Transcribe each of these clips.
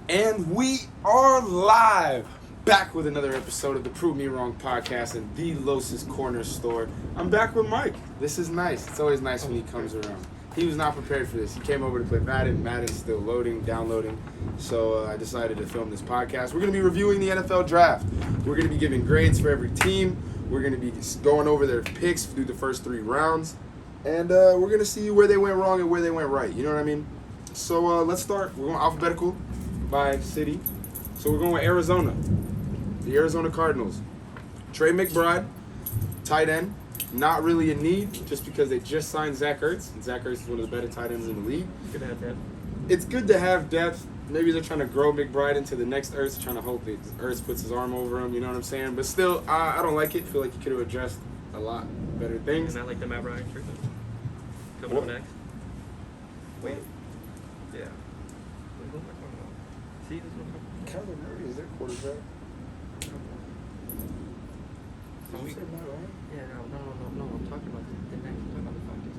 And we are live, back with another episode of the Prove Me Wrong podcast in the Los's Corner Store. I'm back with Mike. This is nice. It's always nice when he comes around. He was not prepared for this. He came over to play Madden. Madden's still loading, downloading. So I decided to film this podcast. We're going to be reviewing the NFL draft. We're going to be giving grades for every team. We're going to be going over their picks through the first 3 rounds. And we're going to see where they went wrong and where they went right. You know what I mean? So let's start. We're going alphabetical by city. So we're going with Arizona. The Arizona Cardinals. Trey McBride, tight end. Not really a need, just because they just signed Zach Ertz. And Zach Ertz is one of the better tight ends in the league. Good to have depth. It's good to have depth. Maybe they're trying to grow McBride into the next Ertz, trying to hope that Ertz puts his arm over him, you know what I'm saying? But still, I don't like it. I feel like he could have addressed a lot better things. Isn't that like the Matt Ryan treatment? Coming What? up next? Wait. Yeah. Wait, who am I talking about? See, this one? Kyler Murray is their quarterback. Yeah, no. I'm talking about the next. I'm talking about the Falcons.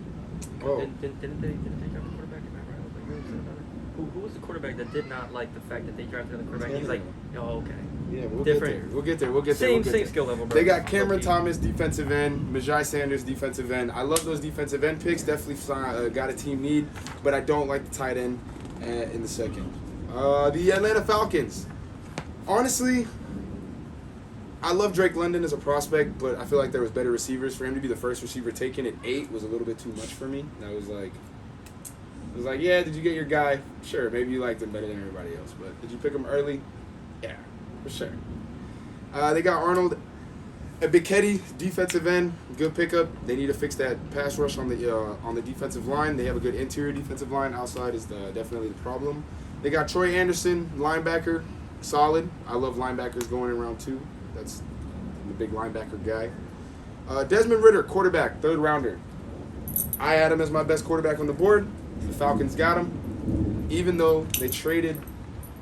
Oh. Didn't they draft a quarterback in Matt Ryan? I was like, you upset about it? Who was the quarterback that did not like the fact that they drafted another quarterback? He was like, oh, okay. Yeah, we'll Different. get there. Same We'll get there. skill level, bro. They got Cameron Okay. Thomas, defensive end. Majai Sanders, defensive end. I love those defensive end picks. Definitely got a team need, but I don't like the tight end in the second. The Atlanta Falcons. Honestly, I love Drake London as a prospect, but I feel like there was better receivers. For him to be the first receiver taken at 8 was a little bit too much for me. I was like, yeah, did you get your guy? Sure, maybe you liked him better than everybody else, but did you pick him early? Yeah, for sure. They got Arnold Ebiketie, defensive end, good pickup. They need to fix that pass rush on the defensive line. They have a good interior defensive line. Outside is definitely the problem. They got Troy Anderson, linebacker, solid. I love linebackers going in round 2. I'm a big linebacker guy. Desmond Ridder, quarterback, 3rd rounder. I had him as my best quarterback on the board. The Falcons got him, even though they traded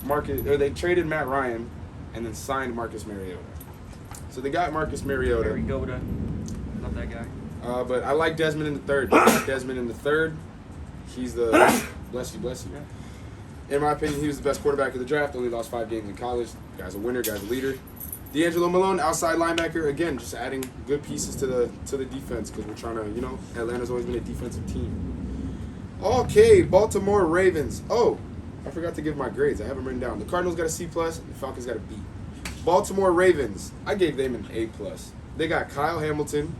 Matt Ryan and then signed Marcus Mariota. So they got Marcus Mariota. Mariota. Love that guy. But I like Desmond in the 3rd. He's the bless you. In my opinion, he was the best quarterback of the draft. Only lost 5 games in college. Guy's a winner. Guy's a leader. D'Angelo Malone, outside linebacker. Again, just adding good pieces to the defense because we're trying to, Atlanta's always been a defensive team. Okay, Baltimore Ravens. Oh, I forgot to give my grades. I have them written down. The Cardinals got a C+, the Falcons got a B. Baltimore Ravens. I gave them an A+. They got Kyle Hamilton,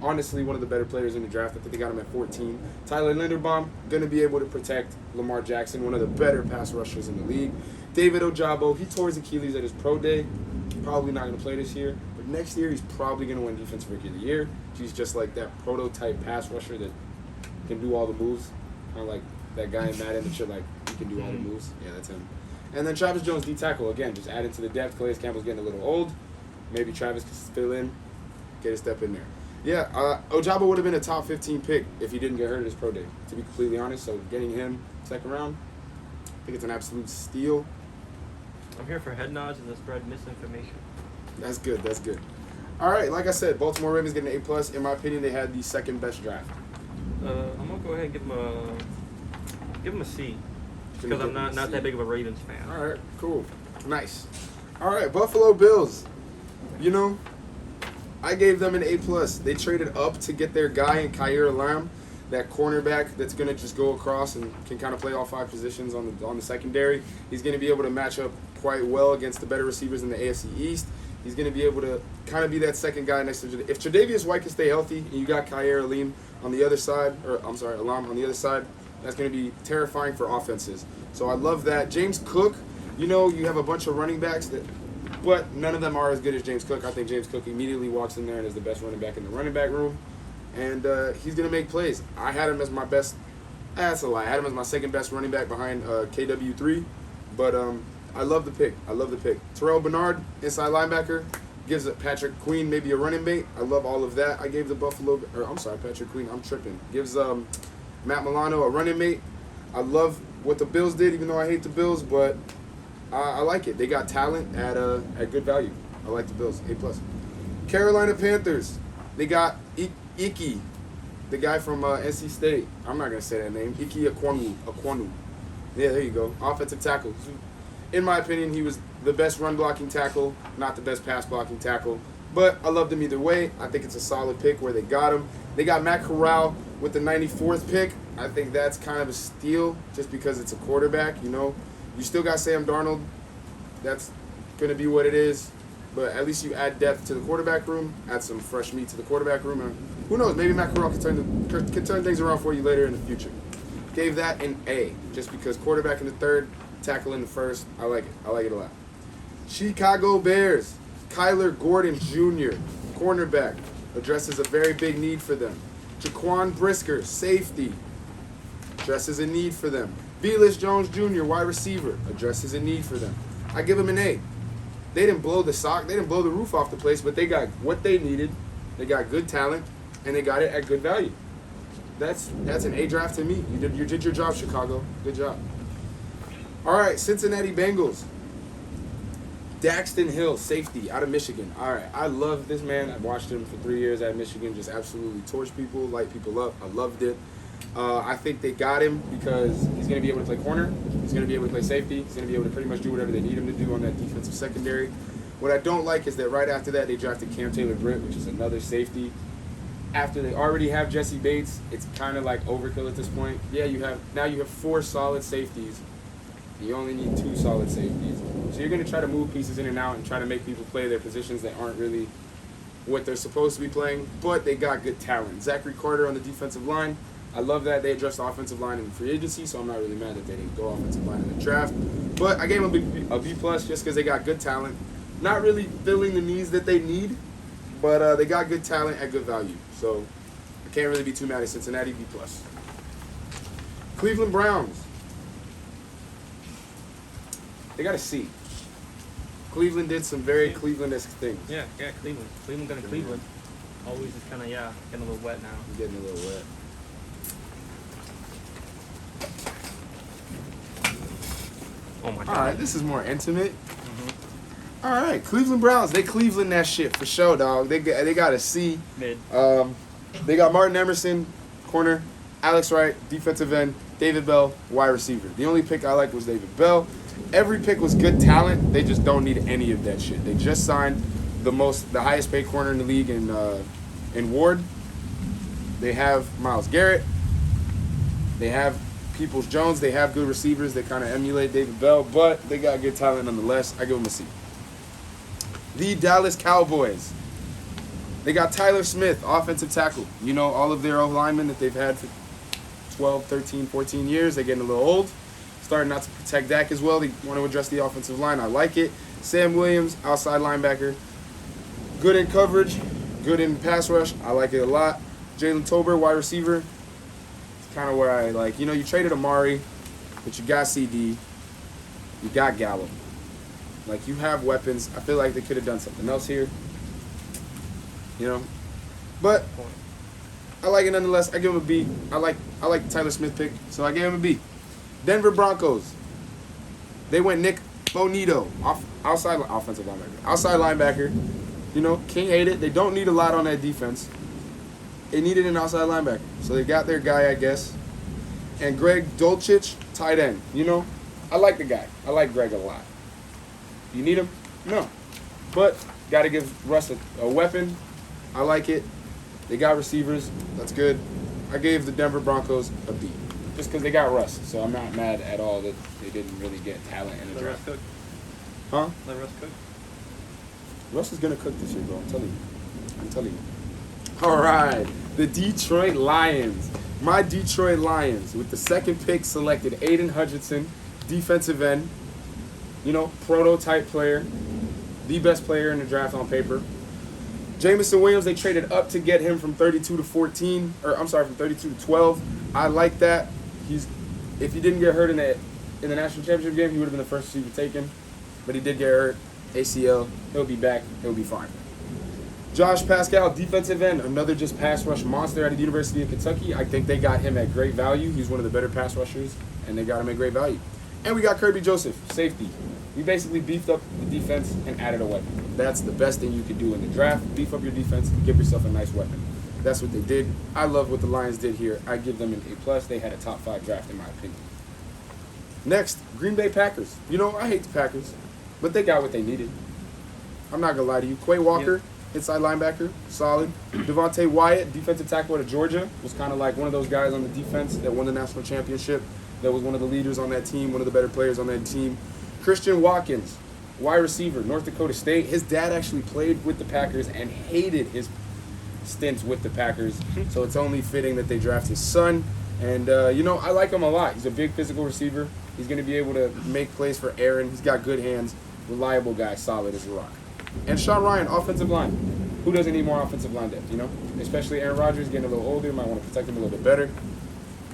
honestly one of the better players in the draft. I think they got him at 14. Tyler Linderbaum, going to be able to protect Lamar Jackson, one of the better pass rushers in the league. David Ojabo, he tore his Achilles at his pro day. Probably not going to play this year. But next year, he's probably going to win Defensive Rookie of the Year. He's just like that prototype pass rusher that can do all the moves. Kind of like that guy in Madden that you're like, he can do all the moves. Yeah, that's him. And then Travis Jones, D-tackle. Again, just adding to the depth. Calais Campbell's getting a little old. Maybe Travis can fill in, get a step in there. Yeah, Ojabo would have been a top 15 pick if he didn't get hurt at his pro day, to be completely honest. So getting him 2nd round, I think it's an absolute steal. I'm here for head nods and to spread misinformation. That's good. All right, like I said, Baltimore Ravens getting an A+. In my opinion, they had the 2nd best draft. I'm gonna go ahead and give him a C because I'm not that big of a Ravens fan. All right, cool, nice. All right, Buffalo Bills. I gave them an A+. They traded up to get their guy in Khair Lamb, that cornerback that's gonna just go across and can kind of play all 5 positions on the secondary. He's gonna be able to match up quite well against the better receivers in the AFC East. He's going to be able to kind of be that second guy next to if Tre'Davious White can stay healthy and you got Khair Lamb on the other side, Alam on the other side, that's going to be terrifying for offenses. So I love that. James Cook, you have a bunch of running backs, but none of them are as good as James Cook. I think James Cook immediately walks in there and is the best running back in the running back room, and he's going to make plays. I had him as my best. That's a lie. I had him as my 2nd best running back behind KW3, but I love the pick. Terrell Bernard, inside linebacker, gives Patrick Queen maybe a running mate. I love all of that. I gave Patrick Queen, I'm tripping. Gives Matt Milano a running mate. I love what the Bills did, even though I hate the Bills, but I like it. They got talent at good value. I like the Bills, A+. Carolina Panthers, they got Iki, the guy from NC State. I'm not going to say that name. Iki Ekwonu. Yeah, there you go. Offensive tackle. In my opinion, he was the best run blocking tackle, not the best pass blocking tackle. But I loved him either way. I think it's a solid pick where they got him. They got Matt Corral with the 94th pick. I think that's kind of a steal just because it's a quarterback, you know. You still got Sam Darnold. That's going to be what it is. But at least you add depth to the quarterback room, add some fresh meat to the quarterback room. And who knows, maybe Matt Corral can turn things around for you later in the future. Gave that an A just because quarterback in the third, tackle in the first. I like it. I like it a lot. Chicago Bears. Kyler Gordon Jr., cornerback, addresses a very big need for them. Jaquan Brisker, safety, addresses a need for them. Velus Jones Jr., wide receiver, addresses a need for them. I give them an A. They didn't blow the roof off the place, but they got what they needed. They got good talent, and they got it at good value. That's an A draft to me. You did your job, Chicago. Good job. All right, Cincinnati Bengals. Daxton Hill, safety, out of Michigan. All right, I love this man. I've watched him for 3 years at Michigan, just absolutely torch people, light people up. I loved it. I think they got him because he's going to be able to play corner. He's going to be able to play safety. He's going to be able to pretty much do whatever they need him to do on that defensive secondary. What I don't like is that right after that, they drafted Cam Taylor-Britt, which is another safety. After they already have Jesse Bates, it's kind of like overkill at this point. Yeah, you have 4 solid safeties. You only need 2 solid safeties. So you're going to try to move pieces in and out and try to make people play their positions that aren't really what they're supposed to be playing, but they got good talent. Zachary Carter on the defensive line. I love that. They addressed the offensive line in the free agency, so I'm not really mad that they didn't go offensive line in the draft. But I gave them a B+ just because they got good talent. Not really filling the needs that they need, but they got good talent at good value. So I can't really be too mad at Cincinnati, B+. Cleveland Browns. They got a C. Cleveland did some very Cleveland-esque things. Yeah, Cleveland. Cleveland gonna Cleveland. Always just kind of, getting a little wet now. Getting a little wet. Oh my God. All right, this is more intimate. All right, Cleveland Browns. They Cleveland that shit for sure, dog. They got a C. Mid. They got Martin Emerson, corner. Alex Wright, defensive end. David Bell, wide receiver. The only pick I liked was David Bell. Every pick was good talent. They just don't need any of that shit. They just signed the highest paid corner in the league in Ward. They have Myles Garrett. They have Peoples-Jones. They have good receivers that kind of emulate David Bell, but they got good talent nonetheless. I give them a C. The Dallas Cowboys. They got Tyler Smith, offensive tackle. You know, all of their linemen that they've had for 12, 13, 14 years. They're getting a little old. Starting not to protect Dak as well. They want to address the offensive line. I like it. Sam Williams, outside linebacker. Good in coverage. Good in pass rush. I like it a lot. Jalen Tolbert, wide receiver. It's kind of where I like. You know, you traded Amari, but you got CD. You got Gallup. Like, you have weapons. I feel like they could have done something else here. You know? But I like it nonetheless. I give him a B. I like the Tyler Smith pick, so I gave him a B. Denver Broncos. They went Nick Bonito, outside offensive linebacker. Outside linebacker. You know, King ate it. They don't need a lot on that defense. They needed an outside linebacker. So they got their guy, I guess. And Greg Dulcich, tight end. You know, I like the guy. I like Greg a lot. You need him? No. But got to give Russ a weapon. I like it. They got receivers. That's good. I gave the Denver Broncos a B. Just because they got Russ. So I'm not mad at all that they didn't really get talent in the draft. Russ cook. Huh? Let Russ cook. Russ is going to cook this year, bro. I'm telling you. All right. The Detroit Lions. My Detroit Lions, with the second pick, selected Aiden Hutchinson, defensive end. You know, prototype player. The best player in the draft on paper. Jameson Williams, they traded up to get him from 32 to 14. From 32 to 12. I like that. If he didn't get hurt in the national championship game, he would have been the first receiver taken. But he did get hurt. ACL. He'll be back. He'll be fine. Josh Pascal, defensive end, another just pass rush monster out of the University of Kentucky. I think they got him at great value. He's one of the better pass rushers, and they got him at great value. And we got Kirby Joseph, safety. We basically beefed up the defense and added a weapon. That's the best thing you could do in the draft. Beef up your defense and give yourself a nice weapon. That's what they did. I love what the Lions did here. I give them an A+. They had a top 5 draft, in my opinion. Next, Green Bay Packers. You know, I hate the Packers, but they got what they needed. I'm not going to lie to you. Quay Walker, inside linebacker, solid. Devontae Wyatt, defensive tackle out of Georgia, was kind of like one of those guys on the defense that won the national championship, that was one of the leaders on that team, one of the better players on that team. Christian Watkins, wide receiver, North Dakota State. His dad actually played with the Packers and hated his stints with the Packers, so it's only fitting that they draft his son. And, you know, I like him a lot. He's a big physical receiver. He's going to be able to make plays for Aaron. He's got good hands, reliable guy, solid as a rock. And Sean Ryan, offensive line. Who doesn't need more offensive line depth, you know? Especially Aaron Rodgers getting a little older, might want to protect him a little bit better.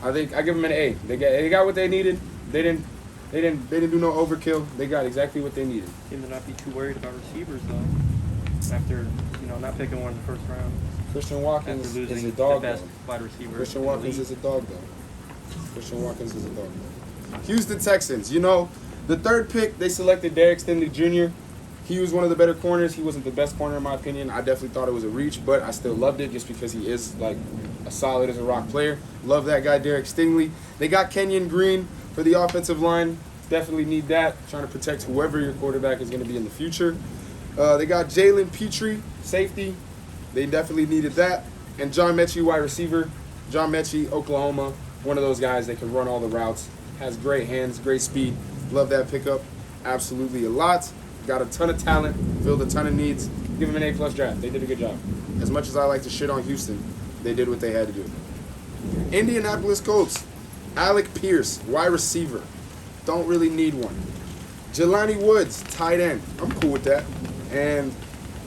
I give them an A. They got what they needed. They didn't do no overkill. They got exactly what they needed. Seem to not be too worried about receivers though. After not picking one in the first round. Christian Watkins After losing is a dog. the best Though. wide receiver. Christian Watkins is a dog though. Christian Watkins is a dog though. Houston Texans. You know, the third pick they selected Derek Stingley Jr. He was one of the better corners. He wasn't the best corner in my opinion. I definitely thought it was a reach, but I still loved it just because he is like a solid as a rock player. Love that guy, Derek Stingley. They got Kenyon Green for the offensive line. Definitely need that. Trying to protect whoever your quarterback is going to be in the future. They got Jalen Petrie, safety. They definitely needed that. And John Mechie, wide receiver. John Mechie, Oklahoma. One of those guys that can run all the routes. Has great hands, great speed. Love that pickup. Absolutely a lot. Got a ton of talent. Filled a ton of needs. Give them an A+ draft. They did a good job. As much as I like to shit on Houston, they did what they had to do. Indianapolis Colts. Alec Pierce, wide receiver. Don't really need one. Jelani Woods, tight end. I'm cool with that. And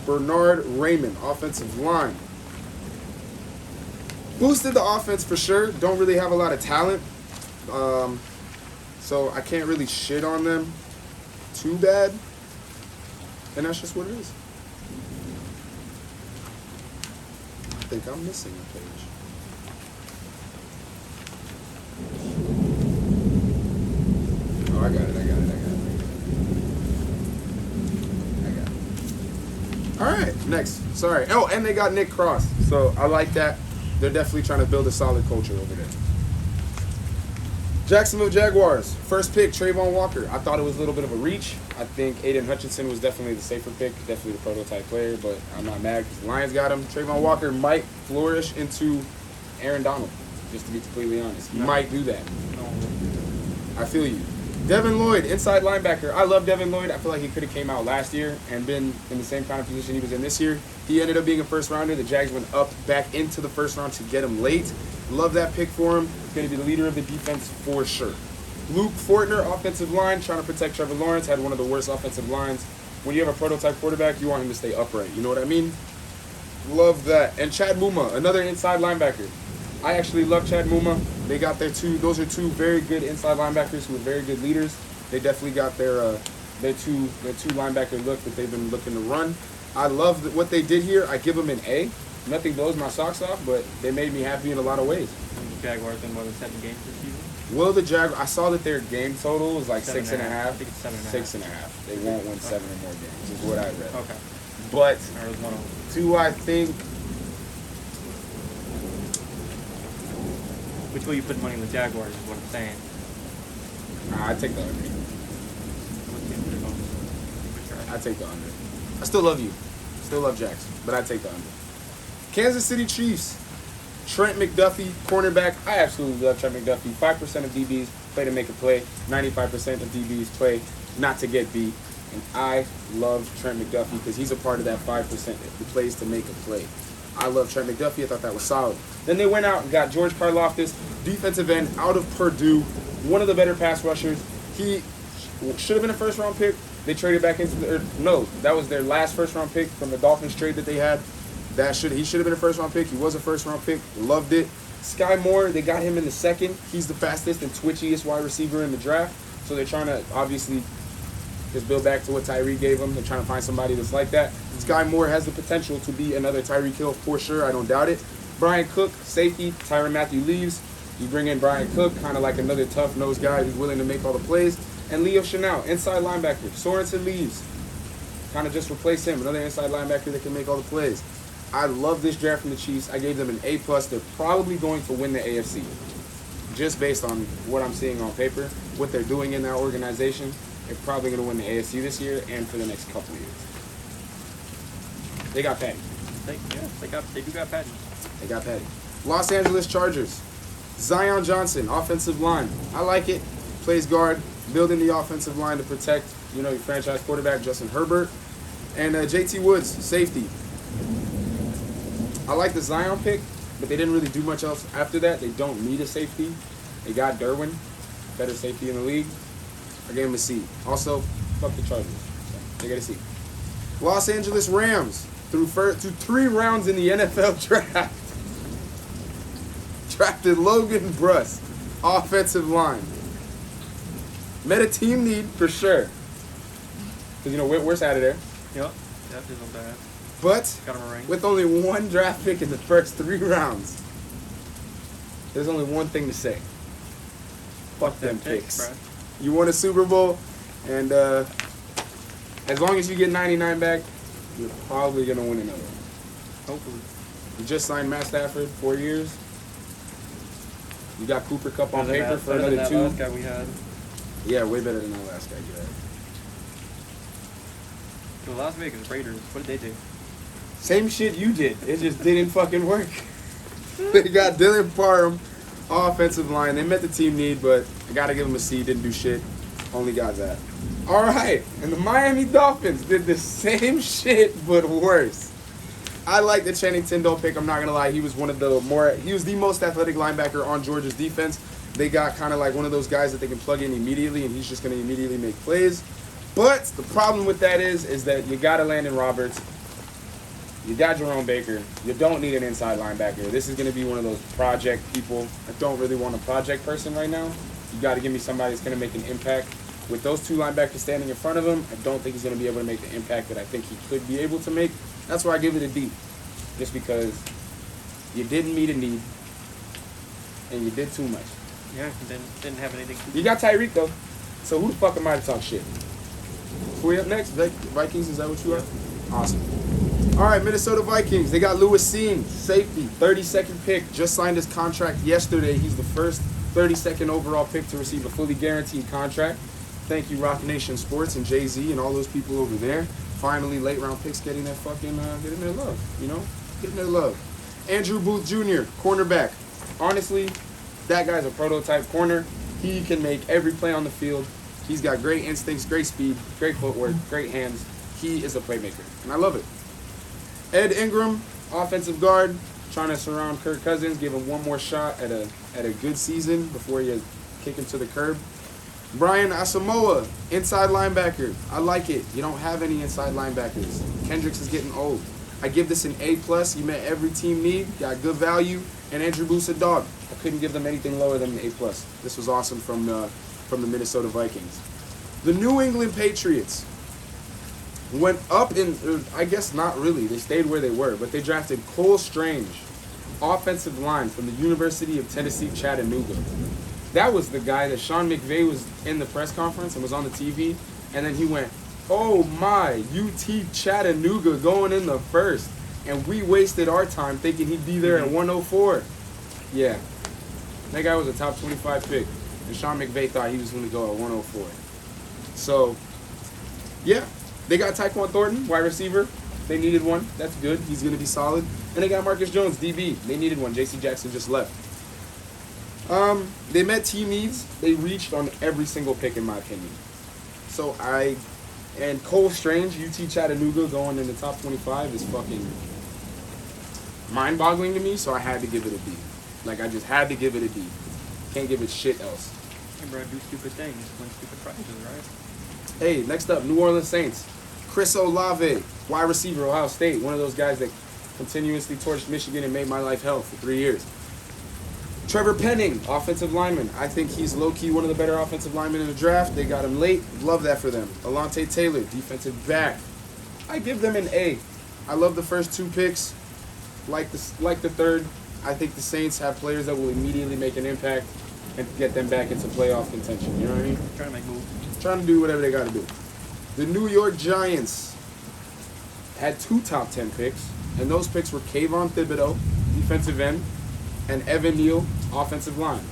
Bernard Raymond, offensive line. Boosted the offense for sure. Don't really have a lot of talent. So I can't really shit on them too bad. And that's just what it is. I think I'm missing a page. Oh, I got it. All right, next. Sorry. Oh, and they got Nick Cross. So I like that. They're definitely trying to build a solid culture over there. Jacksonville Jaguars. First pick, Trayvon Walker. I thought it was a little bit of a reach. I think Aiden Hutchinson was definitely the safer pick, definitely the prototype player, but I'm not mad because the Lions got him. Trayvon Walker might flourish into Aaron Donald, just to be completely honest. He might do that. I feel you. Devin Lloyd, inside linebacker. I love Devin Lloyd. I feel like he could have came out last year and been in the same kind of position he was in this year. He ended up being a first rounder. The Jags went up back into the first round to get him late. Love that pick for him. He's going to be the leader of the defense for sure. Luke Fortner, offensive line, trying to protect Trevor Lawrence. Had one of the worst offensive lines. When you have a prototype quarterback, you want him to stay upright. You know what I mean? Love that. And Chad Muma, another inside linebacker. I actually love Chad Muma. They got their those are two very good inside linebackers who are very good leaders. They definitely got their two linebacker look that they've been looking to run. I love what they did here. I give them an A. Nothing blows my socks off, but they made me happy in a lot of ways. And the Jaguars in more than 7 games this season? Well, the Jaguars, I saw that their game total was like 6.5. I think it's 7.5. 6.5. They won't win 7 or more games, is what I read. Okay. But Or was 1 do I think... Which way you put money in the Jaguars is what I'm saying. I take the under. What's the under going? I take the under. I still love you. Still love Jax, but I take the under. Kansas City Chiefs. Trent McDuffie, cornerback. I absolutely love Trent McDuffie. 5% of DBs play to make a play. 95% of DBs play not to get beat. And I love Trent McDuffie because he's a part of that 5% that plays to make a play. I love Trent McDuffie. I thought that was solid. Then they went out and got George Karlaftis, defensive end out of Purdue, one of the better pass rushers. He should have been a first-round pick. They traded back into that was their last first-round pick from the Dolphins trade that they had. He should have been a first-round pick. He was a first-round pick. Loved it. Sky Moore, they got him in the second. He's the fastest and twitchiest wide receiver in the draft. So they're trying to obviously just build back to what Tyreek gave him. They're trying to find somebody that's like that. Sky Moore has the potential to be another Tyreek Hill for sure. I don't doubt it. Brian Cook, safety. Tyrann Mathieu leaves. You bring in Brian Cook, kind of like another tough-nosed guy who's willing to make all the plays. And Leo Chenal, inside linebacker. Sorensen leaves. Kind of just replace him. Another inside linebacker that can make all the plays. I love this draft from the Chiefs. I gave them an A+. They're probably going to win the AFC. Just based on what I'm seeing on paper. what they're doing in that organization, they're probably going to win the AFC this year and for the next couple of years. They got Patty. They do got Patty. They got Patty. Los Angeles Chargers. Zion Johnson, offensive line. I like it. Plays guard, building the offensive line to protect, your franchise quarterback, Justin Herbert. And JT Woods, safety. I like the Zion pick, but they didn't really do much else after that. They don't need a safety. They got Derwin, better safety in the league. I gave him a C. Also, fuck the Chargers. So they get a C. Los Angeles Rams, through 3 rounds in the NFL draft. Drafted Logan Bruss, offensive line. Met a team need for sure. Because, Whitworth's out of there. Yep. That isn't bad. But Got him a ring. with only 1 draft pick in the first 3 rounds, there's only one thing to say. Fuck them picks. Bro. You won a Super Bowl, and as long as you get 99 back, you're probably going to win another one. Hopefully. You just signed Matt Stafford, 4 years. You got Cooper Kupp on paper for another 2. Last guy we had. Yeah, way better than that last guy you had. The Las Vegas Raiders, what did they do? Same shit you did. It just didn't fucking work. They got Dylan Parham, offensive line. They met the team need, but I got to give them a C. Didn't do shit. Only got that. All right. And the Miami Dolphins did the same shit, but worse. I like the Channing Tindall pick. I'm not going to lie. He was he was the most athletic linebacker on Georgia's defense. They got kind of like one of those guys that they can plug in immediately, and he's just going to immediately make plays. But the problem with that is that you got Landon Roberts. You got Jerome Baker. You don't need an inside linebacker. This is going to be one of those project people. I don't really want a project person right now. You got to give me somebody that's going to make an impact. With those 2 linebackers standing in front of him, I don't think he's going to be able to make the impact that I think he could be able to make. That's why I give it a D. Just because you didn't meet a need and you did too much. Yeah, didn't have anything. You got Tyreek, though. So who the fuck am I to talk shit? Who we up next? Vikings, is that what you are? Awesome. All right, Minnesota Vikings. They got Lewis Seen, safety, 32nd pick. Just signed his contract yesterday. He's the first 32nd overall pick to receive a fully guaranteed contract. Thank you, Rock Nation Sports and Jay-Z and all those people over there. Finally, late round picks getting their fucking, getting their love, Getting their love. Andrew Booth Jr., cornerback. Honestly, that guy's a prototype corner. He can make every play on the field. He's got great instincts, great speed, great footwork, great hands. He is a playmaker, and I love it. Ed Ingram, offensive guard, trying to surround Kirk Cousins, give him one more shot at a good season before you kick him to the curb. Brian Asamoah, inside linebacker. I like it. You don't have any inside linebackers. Kendricks is getting old. I give this an A+. He met every team need, got good value, and Andrew Booth's a dog. I couldn't give them anything lower than an A+. This was awesome from the Minnesota Vikings. The New England Patriots went up I guess not really. They stayed where they were, but they drafted Cole Strange, offensive line from the University of Tennessee, Chattanooga. That was the guy that Sean McVay was in the press conference and was on the TV, and then he went, "Oh my, UT Chattanooga going in the first," and we wasted our time thinking he'd be there at 104. Yeah, that guy was a top 25 pick, and Sean McVay thought he was going to go at 104. So, yeah, they got Tyquan Thornton, wide receiver. They needed one. That's good. He's going to be solid. And they got Marcus Jones, DB. They needed one. J.C. Jackson just left. They met team needs. They reached on every single pick, in my opinion. So and Cole Strange, UT Chattanooga, going in the top 25 is fucking mind-boggling to me, so I had to give it a D. Like, I just had to give it a D. Can't give it shit else. Hey, bro, do stupid things, win stupid prizes, right? Hey, next up, New Orleans Saints. Chris Olave, wide receiver, Ohio State. One of those guys that continuously torched Michigan and made my life hell for 3 years. Trevor Penning, offensive lineman. I think he's low-key one of the better offensive linemen in the draft. They got him late. Love that for them. Alontae Taylor, defensive back. I give them an A. I love the first 2 picks. Like the third. I think the Saints have players that will immediately make an impact and get them back into playoff contention. You know what I mean? Trying to make moves. Trying to do whatever they got to do. The New York Giants had 2 top 10 picks, and those picks were Kayvon Thibodeau, defensive end, and Evan Neal, offensive line.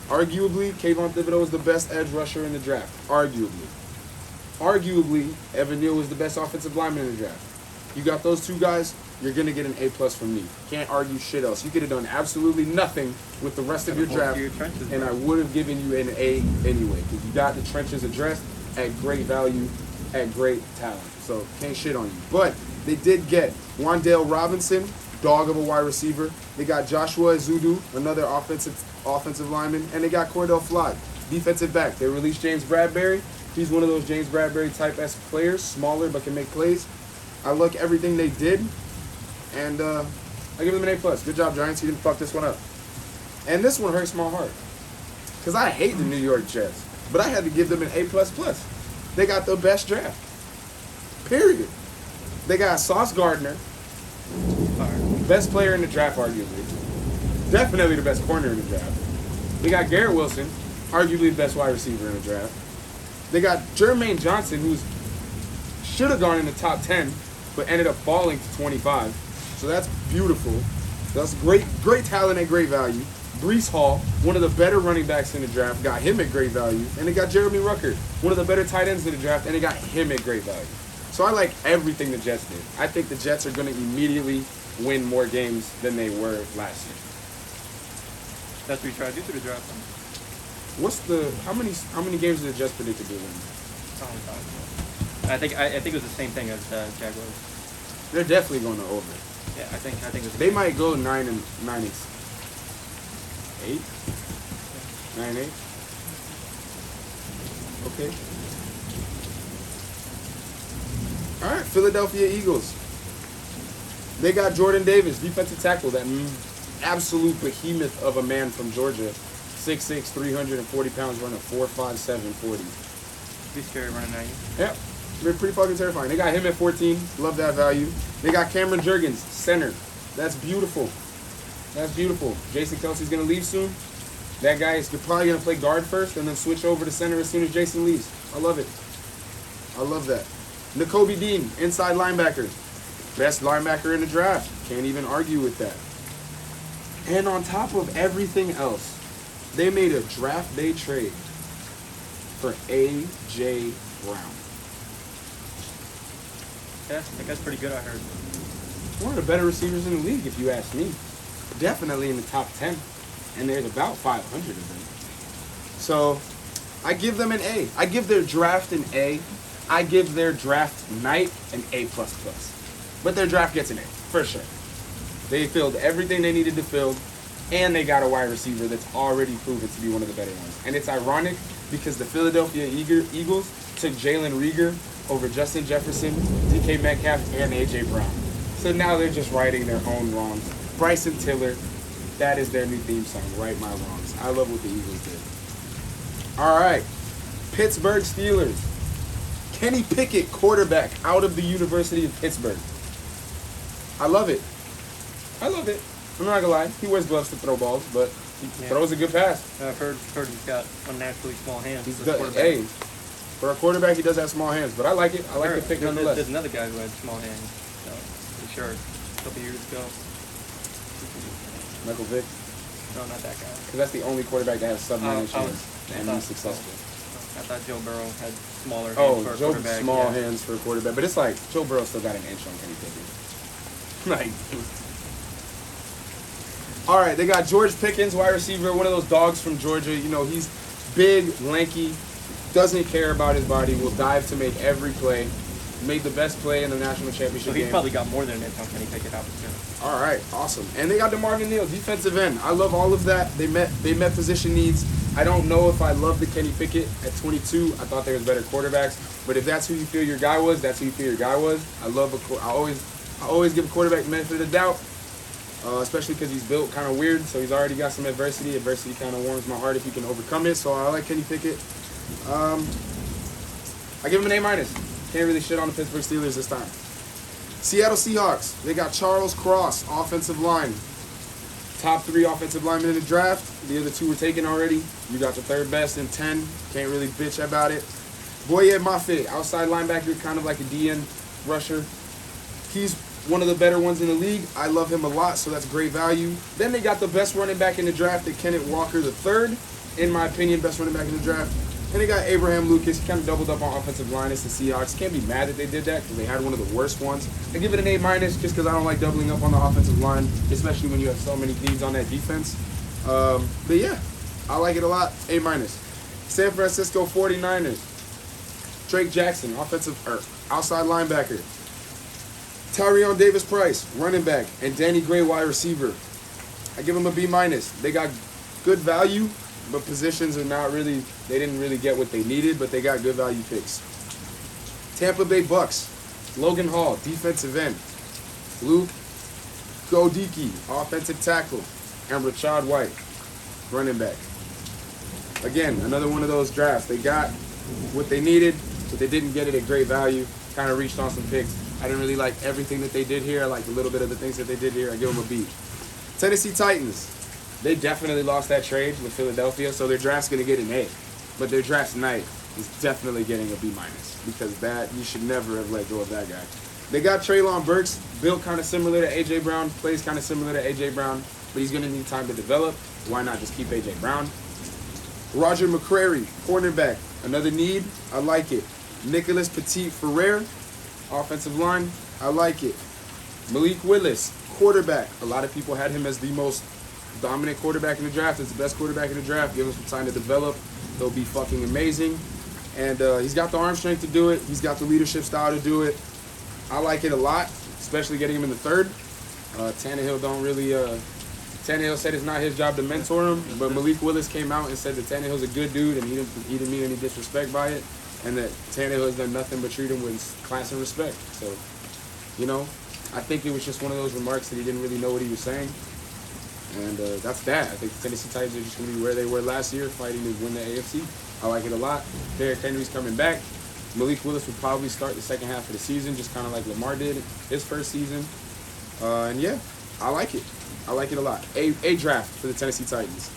Arguably, Kayvon Thibodeau is the best edge rusher in the draft. Arguably. Arguably, Evan Neal was the best offensive lineman in the draft. You got those two guys, you're going to get an A+ from me. Can't argue shit else. You could have done absolutely nothing with the rest of your draft, and I would have given you an A anyway, because you got the trenches addressed at great value, at great talent. So, can't shit on you. But they did get Wan'Dale Robinson, dog of a wide receiver. They got Joshua Ezeudu, another offensive lineman, and they got Cordell Flott, defensive back. They released James Bradbury. He's one of those James Bradbury type-esque players, smaller but can make plays. I like everything they did, and I give them an A+. Good job, Giants. You didn't fuck this one up. And this one hurts my heart, because I hate the New York Jets, but I had to give them an A++. They got the best draft. Period. They got Sauce Gardner, best player in the draft, arguably. Definitely the best corner in the draft. They got Garrett Wilson, arguably the best wide receiver in the draft. They got Jermaine Johnson, who's should have gone in the top 10, but ended up falling to 25. So that's beautiful. That's great talent at great value. Breece Hall, one of the better running backs in the draft, got him at great value. And they got Jeremy Ruckert, one of the better tight ends in the draft, and they got him at great value. So I like everything the Jets did. I think the Jets are going to immediately win more games than they were last year. That's what we try to do through the draft. How many games did the Jets predict to win? I think it was the same thing as Jaguars. They're definitely going to over. Yeah, I think it was. They might go 9 and 8. 9-8. Okay. All right, Philadelphia Eagles. They got Jordan Davis, defensive tackle, that absolute behemoth of a man from Georgia. 6'6", 340 pounds, running 4.57 40. Be scary running 90. Yep. They're pretty fucking terrifying. They got him at 14. Love that value. They got Cameron Jurgens, center. That's beautiful. That's beautiful. Jason Kelsey's going to leave soon. That guy is probably going to play guard first and then switch over to center as soon as Jason leaves. I love it. I love that. Nakobe Dean, inside linebacker. Best linebacker in the draft. Can't even argue with that. And on top of everything else, they made a draft day trade for A.J. Brown. Yeah, I think that's pretty good, I heard. One of the better receivers in the league, if you ask me. Definitely in the top 10. And there's about 500 of them. So, I give them an A. I give their draft an A. I give their draft night an A++. But their draft gets an A, for sure. They filled everything they needed to fill, and they got a wide receiver that's already proven to be one of the better ones. And it's ironic because the Philadelphia Eagles took Jalen Reagor over Justin Jefferson, DK Metcalf, and A.J. Brown. So now they're just righting their own wrongs. Bryson Tiller, that is their new theme song, Right My Wrongs. I love what the Eagles did. All right, Pittsburgh Steelers. Kenny Pickett, quarterback, out of the University of Pittsburgh. I love it. I love it. I'm not gonna lie. He wears gloves to throw balls, but he throws a good pass. I've heard he's got unnaturally small hands. Hey, for a quarterback, he does have small hands, but I like it. I like the pick nonetheless. There's another guy who had small hands, so for sure. A couple years ago. Michael Vick. No, not that guy. Because that's the only quarterback that has sub-9 hands and he's successful. I thought Joe Burrow had smaller hands for a Joe quarterback. Small hands for a quarterback, but it's like Joe Burrow still got an inch on Kenny Pickett. Like, all right, they got George Pickens, wide receiver, one of those dogs from Georgia. You know, he's big, lanky, doesn't care about his body, will dive to make every play. Made the best play in the national championship game. He's probably got more than an inch on Kenny Pickett out there. All right, awesome. And they got DeMarvin Neal, defensive end. I love all of that. They met position needs. I don't know if I love the Kenny Pickett at 22. I thought there was better quarterbacks. But if that's who you feel your guy was, that's who you feel your guy was. I always give a quarterback the benefit of the doubt, especially because he's built kind of weird. So he's already got some adversity. Adversity kind of warms my heart if he can overcome it. So I like Kenny Pickett. I give him an A-. Can't really shit on the Pittsburgh Steelers this time. Seattle Seahawks. They got Charles Cross, offensive line. Top 3 offensive linemen in the draft. The other 2 were taken already. You got the third best in 10. Can't really bitch about it. Boye Mafe, outside linebacker, kind of like a DN rusher. He's one of the better ones in the league. I love him a lot, so that's great value. Then they got the best running back in the draft, Kenneth Walker III. in my opinion, best running back in the draft. And they got Abraham Lucas. He kind of doubled up on offensive line. It's the Seahawks. Can't be mad that they did that because they had one of the worst ones. I give it an A- just because I don't like doubling up on the offensive line, especially when you have so many needs on that defense. But yeah, I like it a lot. A-. San Francisco 49ers. Drake Jackson, outside linebacker. Tyrion Davis-Price, running back, and Danny Gray, wide receiver. I give them a B-. They got good value, but positions are not really, they didn't really get what they needed, but they got good value picks. Tampa Bay Bucks, Logan Hall, defensive end. Luke Godicki, offensive tackle, and Rashad White, running back. Again, another one of those drafts. They got what they needed, but they didn't get it at great value. Kind of reached on some picks. I didn't really like everything that they did here. I liked a little bit of the things that they did here. I give them a B. Tennessee Titans. They definitely lost that trade with Philadelphia, so their draft's going to get an A. But their draft tonight is definitely getting a B- because that, you should never have let go of that guy. They got Treylon Burks, built kind of similar to A.J. Brown, plays kind of similar to A.J. Brown, but he's going to need time to develop. Why not just keep A.J. Brown? Roger McCrary, cornerback, another need, I like it. Nicholas Petit-Ferrer, offensive line, I like it. Malik Willis, quarterback. A lot of people had him as the most dominant quarterback in the draft. It's the best quarterback in the draft. Give him some time to develop. He'll be fucking amazing. And he's got the arm strength to do it. He's got the leadership style to do it. I like it a lot, especially getting him in the third. Tannehill don't really... Tannehill said it's not his job to mentor him, but Malik Willis came out and said that Tannehill's a good dude and he didn't mean any disrespect by it, and that Tannehill has done nothing but treat him with class and respect. So, you know, I think it was just one of those remarks that he didn't really know what he was saying. And that's that. I think the Tennessee Titans are just going to be where they were last year, fighting to win the AFC. I like it a lot. Derrick Henry's coming back. Malik Willis would probably start the second half of the season, just kind of like Lamar did his first season. And yeah, I like it. I like it a lot. A draft for the Tennessee Titans.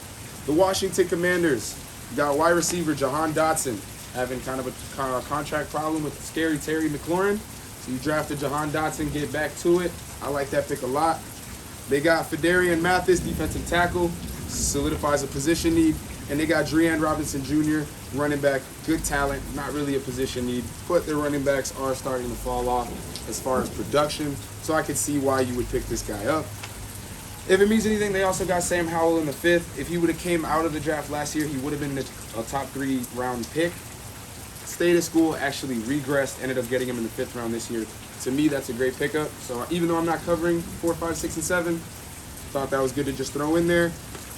The Washington Commanders got wide receiver Jahan Dotson, having kind of a contract problem with scary Terry McLaurin. So you drafted Jahan Dotson, get back to it. I like that pick a lot. They got Fedarian Mathis, defensive tackle, solidifies a position need. And they got Drian Robinson Jr., running back, good talent, not really a position need, but their running backs are starting to fall off as far as production. So I could see why you would pick this guy up. If it means anything, they also got Sam Howell in the 5th. If he would have came out of the draft last year, he would have been a top 3 round pick. Stayed at school, actually regressed, ended up getting him in the 5th round this year. To me, that's a great pickup. So even though I'm not covering 4, 5, 6, and 7, thought that was good to just throw in there.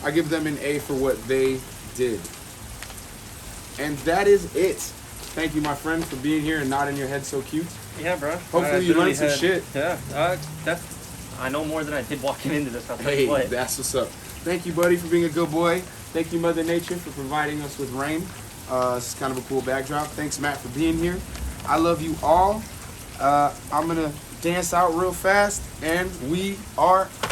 I give them an A for what they did. And that is it. Thank you, my friend, for being here and nodding your head so cute. Yeah, bro. Hopefully you learned some shit. Yeah, I know more than I did walking into this. Hey, that's what's up. Thank you, buddy, for being a good boy. Thank you, Mother Nature, for providing us with rain. This is kind of a cool backdrop. Thanks, Matt, for being here. I love you all. I'm going to dance out real fast, and we are